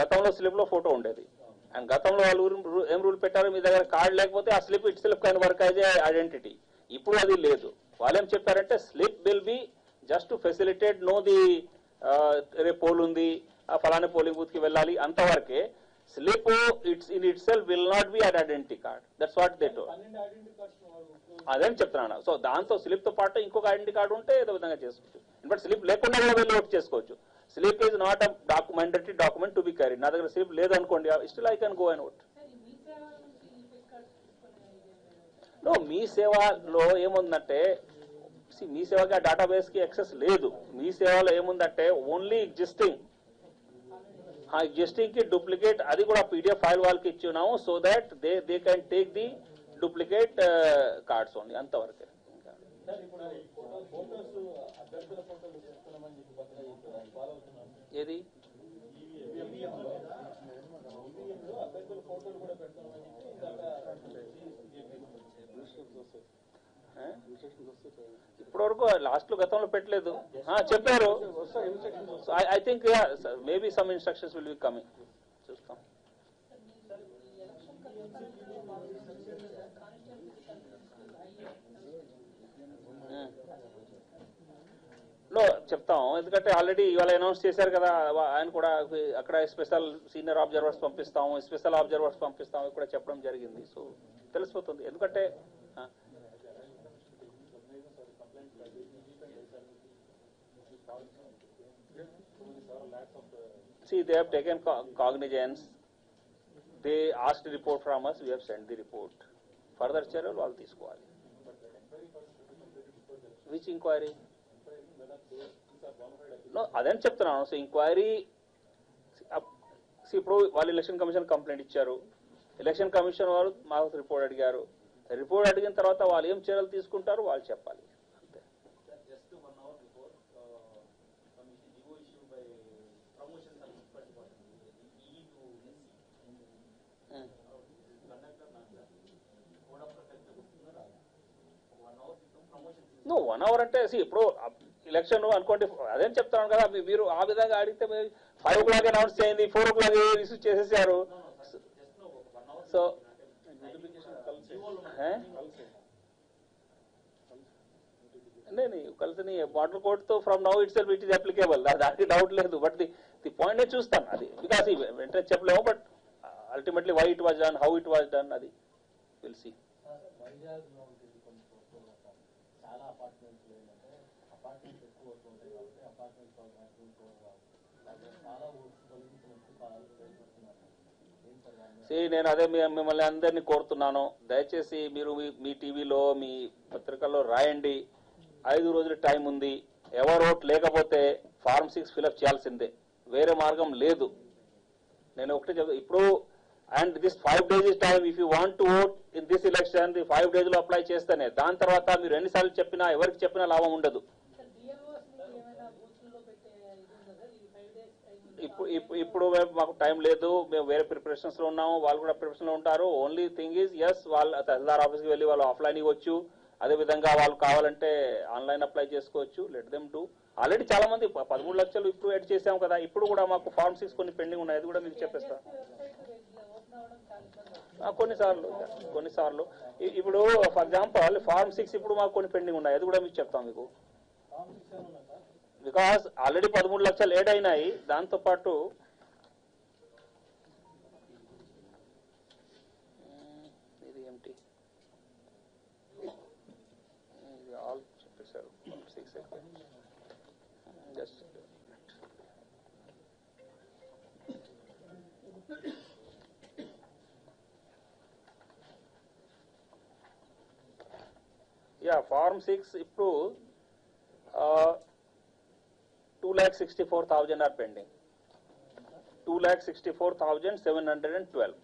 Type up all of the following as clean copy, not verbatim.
గతంలో స్లిప్ లో ఫోటో ఉండేది. అండ్ గతంలో వాళ్ళు ఏం రూల్ పెట్టారు, మీ దగ్గర కార్డ్ లేకపోతే ఆ slip it self can work as a identity. ఇప్పుడు అది లేదు. వాళ్ళు ఏం చెప్పారంటే slip will be just to facilitate know the రేపు పోల్ ఉంది, ఫలానా పోలింగ్ బూత్ కి వెళ్ళాలి అంతవరకే. Slip it's in it self will not be an identity card. That's what they told. అదేం చెప్తున్నాను. సో దాంతో స్లిప్ తో పాటు ఇంకొక ఐడెంటిటీ కార్డు ఉంటే ఏదో విధంగా చేసుకోవచ్చు. బట్ స్లిప్ లేకుండా కూడా వెళ్ళి ఓట్ చేసుకోవచ్చు. Slip is not a documentary document to be carried. నా దగ్గర స్లిప్ లేదనుకోండి, still I can go and vote. No, మీ సేవలో ఏముందంటే మీ సేవకి ఆ డేటాబేస్ కి యాక్సెస్ లేదు. మీ సేవలో ఏముందంటే ఓన్లీ ఎగ్జిస్టింగ్ కి డూప్లికేట్, అది కూడా పీడిఎఫ్ ఫైల్ వాళ్ళకి ఇచ్చున్నాము. So that they can take the duplicate cards only, అంతవరకే. ఏది ఇప్పటివరకు లాస్ట్ లో గతంలో పెట్టలేదు, చెప్పారు. I think maybe some instructions will be coming, చూస్తాం. లో చెప్తాం, ఎందుకంటే ఆల్రెడీ ఇవాళ అనౌన్స్ చేశారు కదా. ఆయన కూడా అక్కడ స్పెషల్ సీనియర్ అబ్జర్వర్స్ పంపిస్తాం, స్పెషల్ అబ్జర్వర్స్ పంపిస్తాం కూడా చెప్పడం జరిగింది. సో తెలిసిపోతుంది. ఎందుకంటే see, they have taken cognizance. They asked the report from us. We have sent the report. Further చర్యలు వాళ్ళు తీసుకోవాలి. Which inquiry? No, అదేం చెప్తున్నాను. సో ఇంక్వైరీ ఇప్పుడు వాళ్ళు ఎలక్షన్ కమిషన్ కంప్లైంట్ ఇచ్చారు. ఎలక్షన్ కమిషన్ వారు మాకు రిపోర్ట్ అడిగారు. రిపోర్ట్ అడిగిన తర్వాత వాళ్ళు ఏం చర్యలు తీసుకుంటారు వాళ్ళు చెప్పాలి. అంతే. నువ్వు 1 hour అంటే ఇప్పుడు ఎలక్షన్ అనుకోండి, అదేం చెప్తాను కదా. మీరు ఆ విధంగా అడిగితే 5 o'clock అనౌన్స్ చేయండి, 4 o'clock రిసీవ్ చేసేసారు. సో కలిసి మోడల్ కోడ్ తో from now itself it is applicable, దానికి డౌట్ లేదు. బట్ ది పాయింట్ నేను చూస్తాను అది, బికాస్ వెంటనే చెప్పలేము. But ultimately why it was done, how it was done, అది విల్ సీ. నేను అదే మిమ్మల్ని అందరినీ కోరుతున్నాను, దయచేసి మీరు మీ టీవీలో మీ పత్రికల్లో రాయండి. 5 రోజుల టైం ఉంది. ఎవరు ఓట్ లేకపోతే ఫార్మ్ 6 ఫిల్అప్ చేయాల్సిందే, వేరే మార్గం లేదు. నేను ఒకటే చెప్తాను ఇప్పుడు. And this 5 days is time. If you want to vote in this election, the 5 days లో అప్లై చేస్తేనే. దాని తర్వాత మీరు ఎన్నిసార్లు చెప్పినా ఎవరికి చెప్పినా లాభం ఉండదు. ఇప్పుడు మాకు టైం లేదు, మేము వేరే ప్రిపరేషన్స్ లో ఉన్నాము, వాళ్ళు కూడా ప్రిపరేషన్ లో ఉంటారు. ఓన్లీ థింగ్ ఈజ్ ఎస్, వాళ్ళు తహసీల్దార్ ఆఫీస్కి వెళ్ళి వాళ్ళు ఆఫ్లైన్ ఇవ్వచ్చు. అదే విధంగా వాళ్ళు కావాలంటే ఆన్లైన్ అప్లై చేసుకోవచ్చు. Let them do. ఆల్రెడీ చాలా మంది 13 లక్షలు ఇప్పుడు యాడ్ చేసాము కదా. ఇప్పుడు కూడా మాకు ఫార్మ్ 6 కొన్ని పెండింగ్ ఉన్నాయి, అది కూడా మీకు చెప్పేస్తా. కొన్నిసార్లు ఇప్పుడు ఫర్ ఎగ్జాంపుల్ ఫార్మ్ 6 ఇప్పుడు మాకు కొన్ని పెండింగ్ ఉన్నాయి, అది కూడా మీకు చెప్తాం మీకు. బికాస్ ఆల్రెడీ 13 లక్షలు యాడ్ అయినాయి. దాంతో పాటు ఇది ఏమిటి ఇది ఆల్ చెప్పేశారు. 6 జస్ట్ ఫార్మ్ 6 ఇప్పుడు 2,64,000 are pending. 2,64,712.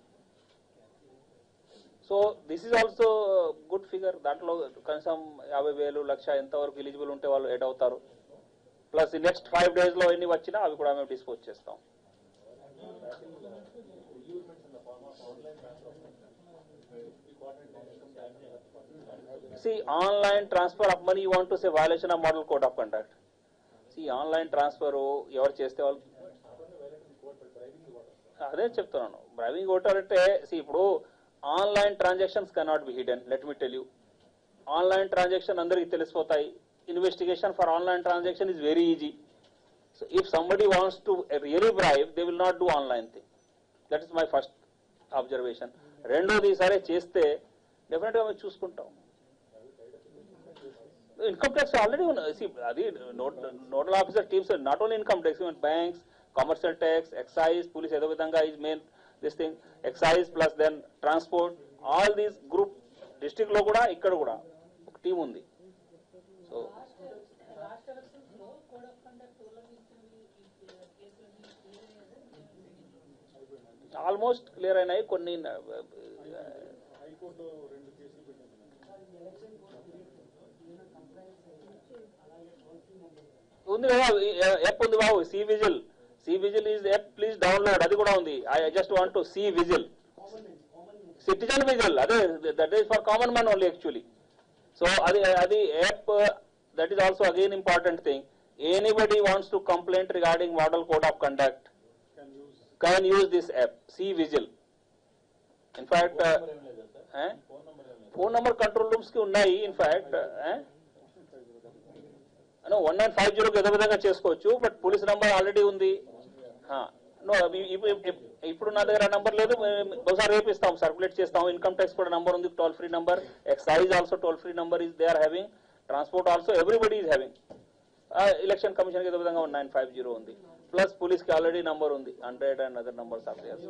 So this is also good figure. దాంట్లో కనీసం 50,000 లక్ష ఎంతవరకు ఎలిజిబుల్ ఉంటే వాళ్ళు యాడ్ అవుతారు. ప్లస్ నెక్స్ట్ 5 days లో ఎన్ని వచ్చినా అవి కూడా మేము డిస్పోజ్ చేస్తాం. See, online transfer of money, you want to say violation of model code of conduct. See, online transfer ఎవరు చేస్తే వాళ్ళు అదే చెప్తున్నాను. బ్రైవింగ్ కొట్టారంటే ఇప్పుడు online transactions cannot be hidden. Let me tell you, online transaction అందరికి తెలిసిపోతాయి. Investigation for online transaction is very easy. So if somebody wants to really bribe, they will not do online thing. That is my first observation. రెండోది, సరే చేస్తే డెఫినెట్గా మేము చూసుకుంటాం. Income tax already అది nodal officer teams, not only income tax, even banks, commercial tax, excise, police ఏదో విధంగా is main this thing. Excise plus then transport, all these group district లో కూడా ఇక్కడ కూడా ఒక టీం ఉంది. సో ఆల్మోస్ట్ క్లియర్ అయినాయి. కొన్ని ఉంది కదా, యాప్ ఉంది బాబు, C vigil. C vigil is app, please download. అది కూడా ఉంది. I just want to C vigil, citizen vigil. అదే that is for common man only actually. So అది app, that is also again important thing. Anybody wants to complaint regarding model code of conduct can use this app, C Vigil. In fact, phone number control rooms ki unnai. In fact, no 1950 ki edo vidhanga chesukochu, but police number already undi. No, ఇప్పుడు నా దగ్గర number లేదు, బహుశా రేపు ఇస్తాం, circulate చేస్తాం. Income tax కూడా number ఉంది, toll free number. Excise also toll free number is they are having. Transport also everybody is having. Election commission కి ఏదో విధంగా 1950 ఉంది. ప్లస్ పోలీస్ కి ఆల్రెడీ నంబర్ ఉంది, 100 and other numbers of theirs.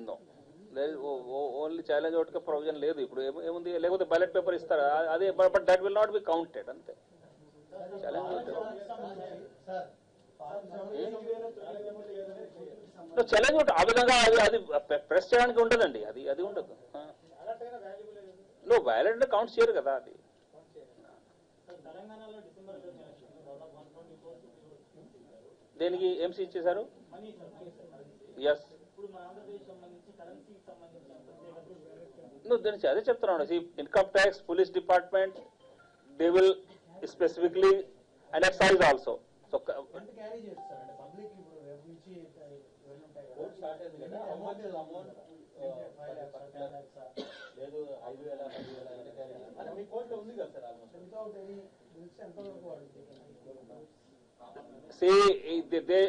No, only challenge ఓట్కి provision లేదు ఇప్పుడు. ఏముంది, లేకపోతే బ్యాలెట్ పేపర్ ఇస్తారు, అదే. But that will not be counted, అంతే. ఛాలెంజ్ ఓట్ ఆ విధంగా అది ప్రెస్ చేయడానికి ఉండదండి, అది ఉండదు. నువ్వు వ్యాలెట్ కౌంట్ చేయరు కదా అది. దేనికి ఏం సీజ్ చేశారు? ఎస్, నువ్వు దీనికి అదే చెప్తున్నాను. Income tax, police department, they will specifically, and excise also. So see they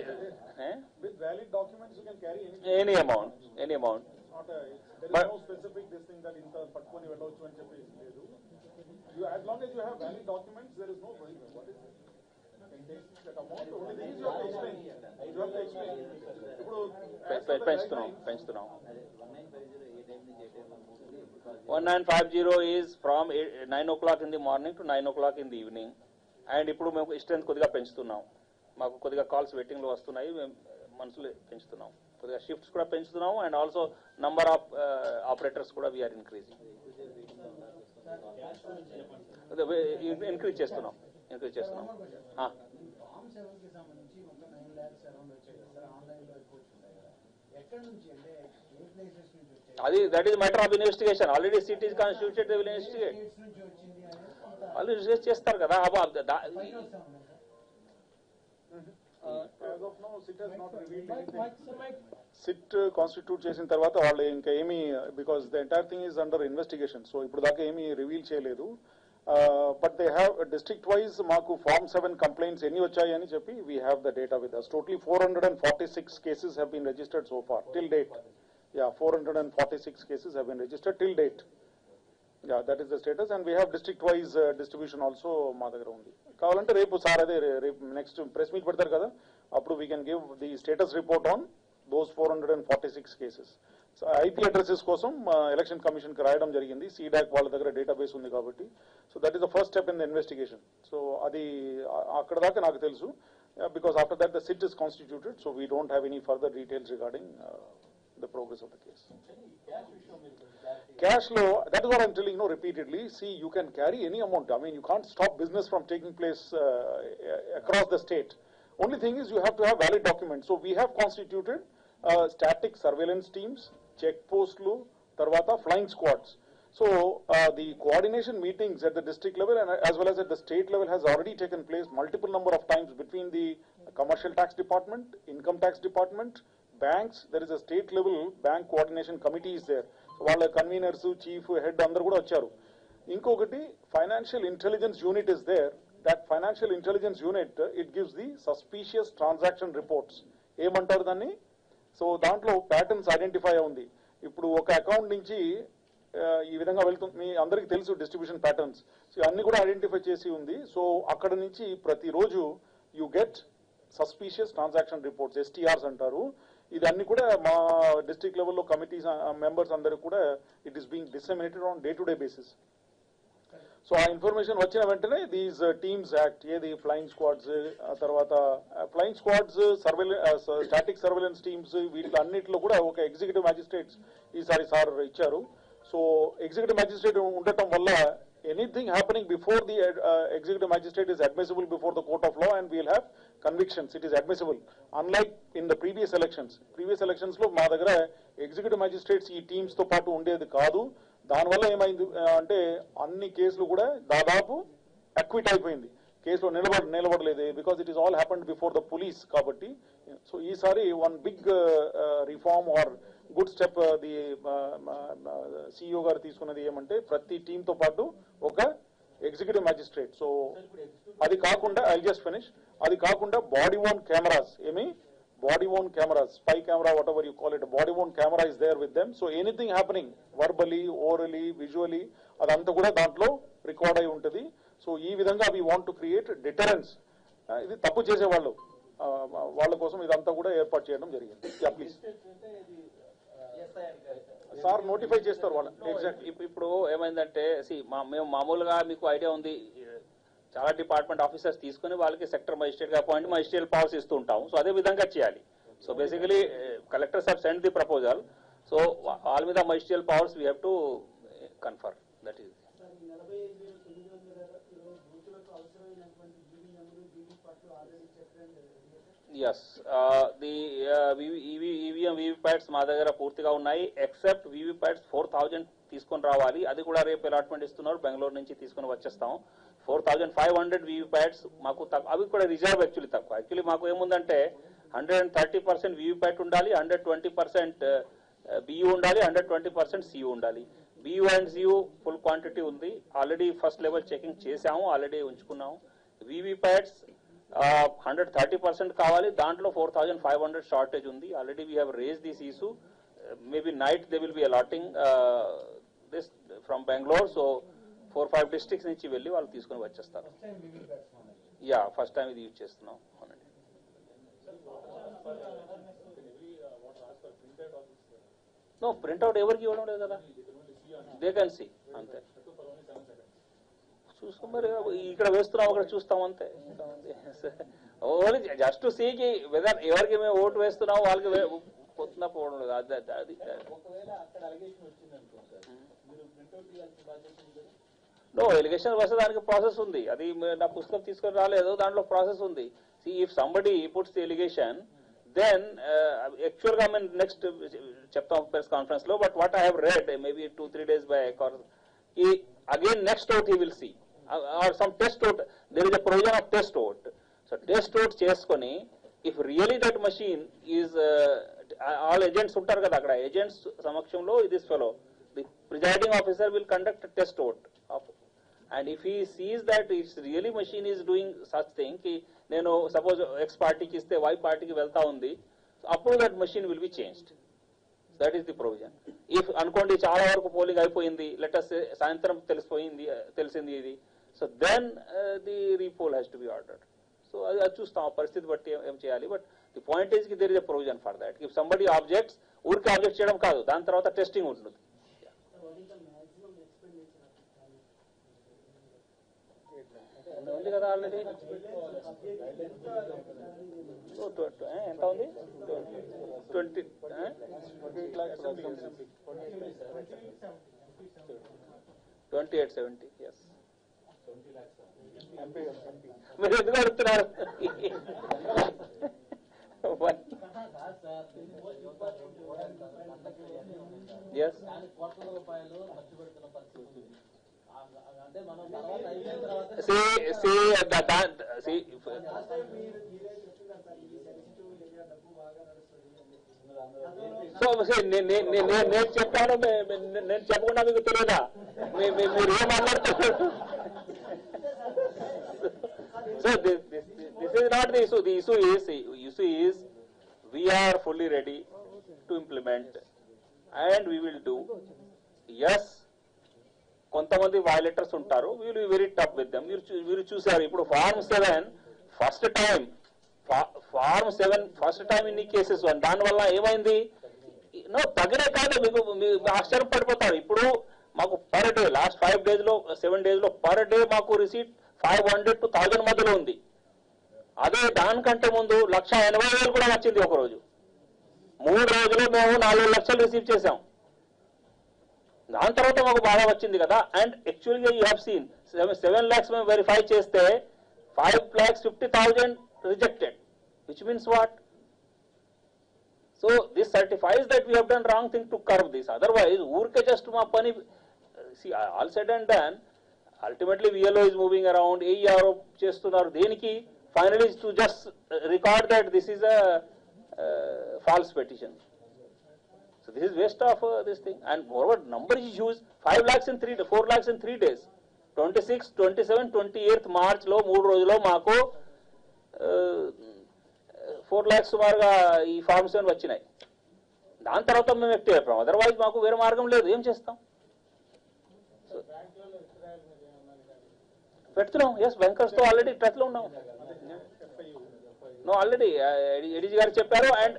with valid documents you can carry any amount not a, there is no specific this thing that inta pattukoni vellochu ani cheppi ledu. You, as long as you have valid documents, there is no problem. What is it? You can take that amount. Only thing is you have to explain. You have to explain. Ippudu పెంచుతున్నాం 1950 is from 9 o'clock in the morning to 9 o'clock in the evening. And ఇప్పుడు మేము strength కొద్దిగా పెంచుతున్నాం. మాకు కొద్దిగా calls వెయిటింగ్లో వస్తున్నాయి, మేము మనసులో పెంచుతున్నాం. కొద్దిగా షిఫ్ట్స్ కూడా పెంచుతున్నాము. And also number of operators కూడా వీఆర్ ఇంక్రీజ్ చేస్తున్నాం. అది that is matter of investigation. Already SIT is constituted, they will investigate. వాళ్ళు రిసర్చ్ చేస్తారు కదా. సిట్ కాన్స్టిట్యూట్ చేసిన తర్వాత వాళ్ళు ఇంకా ఏమీ, because the entire thing is under investigation. So ఇప్పుడు దాకా ఏమీ రివీల్ చేయలేదు. But they have district wise మాకు Form 7 కంప్లైంట్స్ ఎన్ని వచ్చాయి అని చెప్పి we have the data with us. Totally 446 cases have been registered so far till date. Yeah, 446 cases have been registered till date. Yeah, that is the status, and we have district wise distribution also మా దగ్గర ఉంది. కావాలంటే రేపు sir అదే రేపు next press meet పెడతారు కదా, అప్పుడు we can give the status report on those 446 cases. So IP addresses కోసం ఎలక్షన్ కమిషన్ కి రాయడం జరిగింది. సీడాక్ వాళ్ళ దగ్గర డేటాబేస్ ఉంది కాబట్టి. So that is the first step in the investigation. So అది అక్కడ దాకా నాకు తెలుసు. Because after that the SIT is constituted, so we don't have any further details regarding the progress of the case. Cash law, that is what I'm telling you repeatedly. See, you can carry any amount. I mean, you can't stop business from taking place across the state. Only thing is you have to have valid documents. So we have constituted static surveillance teams, check posts, తర్వాత flying squads. So the coordination meetings at the district level and as well as at the state level has already taken place multiple number of times between the commercial tax department, income tax department, banks. There is a state level bank coordination committee is there. So వాళ్ళ conveners, chief, head అందరు కూడా వచ్చారు. ఇంకొకటి financial intelligence unit is there. That financial intelligence unit it gives the suspicious transaction reports. ఏమంటారు దాన్ని? So దాంట్లో patterns identify ఉంది. ఇప్పుడు ఒక అకౌంట్ నుంచి ఈ విధంగా వెళ్తుంది, మీ అందరికీ తెలుసు డిస్ట్రిబ్యూషన్ ప్యాటర్న్స్. సో అన్ని కూడా ఐడెంటిఫై చేసి ఉంది. సో అక్కడ నుంచి ప్రతిరోజు you get suspicious transaction reports, STRs అంటారు. ఇది అన్ని కూడా మా డిస్ట్రిక్ట్ లెవెల్లో కమిటీస్ మెంబర్స్ అందరూ కూడా it is being disseminated on day to day basis. So ఆ ఇన్ఫర్మేషన్ వచ్చిన వెంటనే దీస్ టీమ్స్ యాక్ట్, ఏది ఫ్లయింగ్ స్క్వాడ్స్, తర్వాత flying squads, static surveillance teams, వీటిలన్నిటిలో కూడా ఒక ఎగ్జిక్యూటివ్ మ్యాజిస్ట్రేట్స్ ఈసారి సార్ ఇచ్చారు. సో ఎగ్జిక్యూటివ్ మ్యాజిస్ట్రేట్ ఉండటం వల్ల anything happening before the executive magistrate is admissible before the court of law and we'll have convictions. It is admissible. Unlike in the previous elections లో మా దగ్గర executive magistrates ఈ teams తో పాటు ఉండేది కాదు. దానివల్ల ఏమైంది అంటే అన్ని కేసులు కూడా దాదాపు అక్విట్ అయిపోయింది. కేసులో నిలబడలేదు because it is all happened before the police కాబట్టి. సో ఈసారి one big reform or good step the CEO గారు తీసుకున్నది ఏమంటే ప్రతి టీమ్ తో పాటు ఒక ఎగ్జిక్యూటివ్ మ్యాజిస్ట్రేట్. సో అది కాకుండా ఐ జస్ట్ ఫినిష్, అది కాకుండా body own cameras, body worn cameras, spy camera, whatever you call it, a body worn camera is there with them. So anything happening verbally, orally, visually, adantha kuda dantlo record ayi untadi. So ee vidhanga we want to create deterrence. Idi tappu chese vallu వాళ్ళ కోసం ఇదంతా కూడా ఏర్పాటు చేయడం జరిగింది. Yeah please sir notify చేస్తారు వాళ్ళు. Exact ఇప్పుడు ఏమైందంటే మేము మామూలుగా మీకు ఐడియా ఉంది, చాలా డిపార్ట్మెంట్ ఆఫీసర్స్ తీసుకుని వాళ్ళకి సెక్టర్ మజిస్ట్రేట్ గా అపాయింట్ మజిస్ట్రియల్ పవర్స్ ఇస్తూ ఉంటాం. సో అదే విధంగా చేయాలి. So basically collectors have send the proposal. So వాళ్ళ మీద magisterial powers we have to confer. That is yes. The EVM VVPATs మా దగ్గర పూర్తిగా ఉన్నాయి. ఎక్సెప్ట్ వీవీప్యాట్స్ 4000 తీసుకొని రావాలి. అది కూడా రేపు అలాట్మెంట్ ఇస్తున్నారు, బెంగళూరు నుంచి తీసుకుని వచ్చేస్తాం. 4500 వీవీప్యాట్స్ మాకు అవి కూడా రిజర్వ్ యాక్చువల్లీ తక్కువ. యాక్చువల్లీ మాకు ఏముందంటే 130% వీవీప్యాట్ ఉండాలి, 120% బియూ ఉండాలి, 120% సియూ ఉండాలి. BU and CU full quantity ఉంది. ఆల్రెడీ ఫస్ట్ లెవెల్ చెకింగ్ చేసాము, ఆల్రెడీ ఉంచుకున్నాము. వీవీప్యాట్స్ 130% కావాలి. దాంట్లో 4500 షార్టేజ్ ఉంది. Already we have raise this issue. Maybe night they will be allotting this from Bengaluru. So 4-5 districts నుంచి వెళ్ళి వాళ్ళు తీసుకుని వచ్చేస్తారు. యా ఫస్ట్ టైం ఇది యూజ్ చేస్తున్నాం. అవునండి. నో ప్రింట్అవుట్ ఎవరికి ఇవ్వడం లేదు కదా, దే కెన్ సీ అంతే. చూసుకో మరి ఇక్కడ వేస్తున్నాం అక్కడ చూస్తాం అంతే. ఓన్లీ జస్ట్ సీకి వెదర్ ఎవరికి మేము ఓటు వేస్తున్నాం వాళ్ళకి పొద్దున పోవడం లేదు. అది నో ఎలిగేషన్ వస్తే దానికి ప్రాసెస్ ఉంది. అది నా పుస్తకం తీసుకొని రాలేదు, దాంట్లో ప్రాసెస్ ఉంది. See if somebody puts the allegation then actually మేము నెక్స్ట్ చెప్తాం ప్రెస్ కాన్ఫరెన్స్ లో. But what I have read maybe 2-3 days back or again next vote he will see or some test vote. There is a provision of test vote. So test vote చేసుకొని if really that machine is all agents ఉంటారు కదా అక్కడ, agents సమక్షంలో this fellow the presiding officer will conduct a test vote of, and if he sees that it's really machine is doing such thing ki నేను suppose X partyకి ఇస్తే Y partyకి వెళ్తా ఉంది, అప్పుడు that machine will be changed. That is the provision. If అనుకోండి చాలా వరకు polling అయిపోయింది, let us say సాయంత్రం తెలిసింది ఇది, so then the repoll has to be ordered. So అది చూస్తాం ఆ పరిస్థితి బట్టి ఏం చేయాలి. బట్ ది పాయింట్ ఈజ్ కి there is a provision for that. If somebody objects, ఊరికి ఆబ్జెక్ట్ చేయడం కాదు, దాని తర్వాత టెస్టింగ్ ఉంటుంది. ఉంది కదా ఆల్రెడీ. ఎంత ఉంది? 2870. ఎస్. మీరు ఎందుకు అడుగుతున్నారు? Yes. See, సో నేను చెప్పాను, నేను చెప్పకుండా మీకు తెలియదా? మీరు ఏం మాట్లాడుతున్నారు? So this is not the issue. The issue is we are fully ready to implement and we will do. Yes, కొంతమంది వయలేటర్స్ ఉంటారు, we will be very tough with them. మీరు చూసారు ఇప్పుడు ఫార్మ్ 7 ఫస్ట్ టైం ఇన్ని కేసెస్ దానివల్ల ఏమైంది? తగినే కాదు, మీకు ఆశ్చర్యపడిపోతారు. ఇప్పుడు మాకు పర్ డే లాస్ట్ 5 days లో 7 days లో పర్ డే మాకు రిసీట్ 500 to 1000 మధ్యలో ఉంది. అదే దానికంటే ముందు 1,80,000 కూడా వచ్చింది ఒక రోజు. 3 రోజులు మేము 4 లక్షలు రిసీవ్ చేసాం. దాని తర్వాత మాకు బాగా వచ్చింది కదా. అండ్ యాక్చువల్గా యూ హ్యావ్ సీన్ 7 lakhs మేము వెరిఫై చేస్తే 5,50,000 rejected, which means what? So this certifies that we have done wrong thing to curb this. Otherwise, ఊరికే just మా పని, see, all said and done, ultimately VLO is moving around, AERO చేస్తున్నారు దేనికి? Finally is to just record that this is a false petition. So this is waste of this thing. And moreover, number is huge. 4 lakhs in 3 days. 26, 27, 28th March లో 3 రోజుల్లో మాకు 4 lakhs సుమారుగా ఈ forms వచ్చినాయి. దాని తర్వాత మేము యాక్టివ్ అయిపోయాం. అదర్వైజ్ మాకు వేరే మార్గం లేదు. ఏం చేస్తాం? పెడుతున్నాం. ఎస్, బ్యాంకర్స్తో ఆల్రెడీ టచ్లో ఉన్నాం. నో, ఆల్రెడీ ఏడీజీ గారు చెప్పారు. అండ్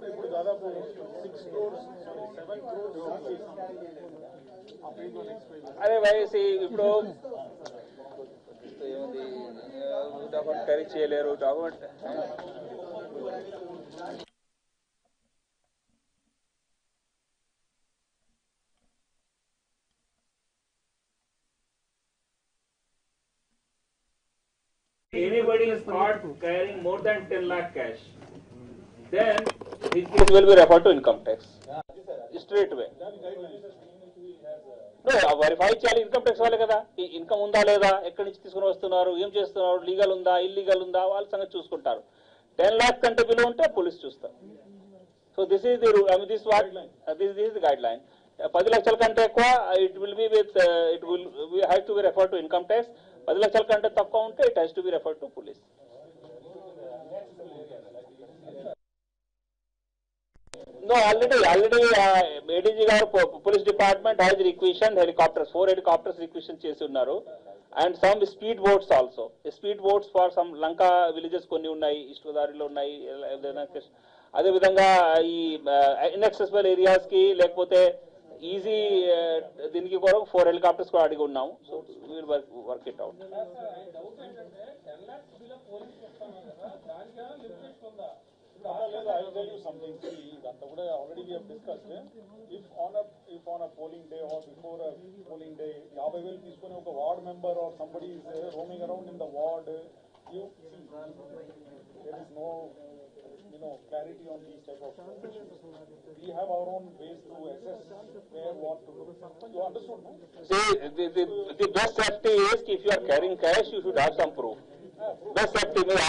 ఇప్పుడు దాదాపు 6 crores 7 crores. అరే వయసి ఇప్పుడు ఏముంది, డాక్యుమెంట్ క్యారీ చేయలేరు. Document anybody is caught carrying more than 10 lakh cash, then his case will be referred to income tax straight away. No, verify చేయాలి ఇన్కమ్ ట్యాక్స్ వాళ్ళే కదా. ఈ ఇన్కమ్ ఉందా లేదా, ఎక్కడి నుంచి తీసుకుని వస్తున్నారు, ఏం చేస్తున్నారు, లీగల్ ఉందా ఇల్లీగల్ ఉందా, వాళ్ళ సంగతి చూసుకుంటారు. 10 lakhs కంటే బిలో ఉంటే పోలీస్ చూస్తారు. So this is the this what this is the guideline. 10 లక్షల కంటే ఎక్కువ it will be with it will have to be refer to income tax. 10 లక్షల కంటే తక్కువ ఉంటే it has to be refer to police. No, already ADG గారు police department has requisition helicopters 4 helicopters requisition చేసి ఉన్నారు. And some speed boats also. Speed boats for some Lanka villages కొన్ని ఉన్నాయి, east గోదావరిలో ఉన్నాయి. అదేవిధంగా ఈ ఇన్ఎక్సెసిబుల్ ఏరియాస్ కి లేకపోతే ఈజీ దీనికి కూడా 4 helicopters కూడా అడిగి ఉన్నాము. So will work it out. I'll tell you something. Already we have discussed. If on a polling day or before a polling day, 50,000 తీసుకొని ఒక ward member or somebody is roaming around in the ward, you see, there is no clarity on these type of issues. We have our own ways to assess where what to do. You understood, no? See, the best safety is if you are carrying cash, you should have some proof. Best safety means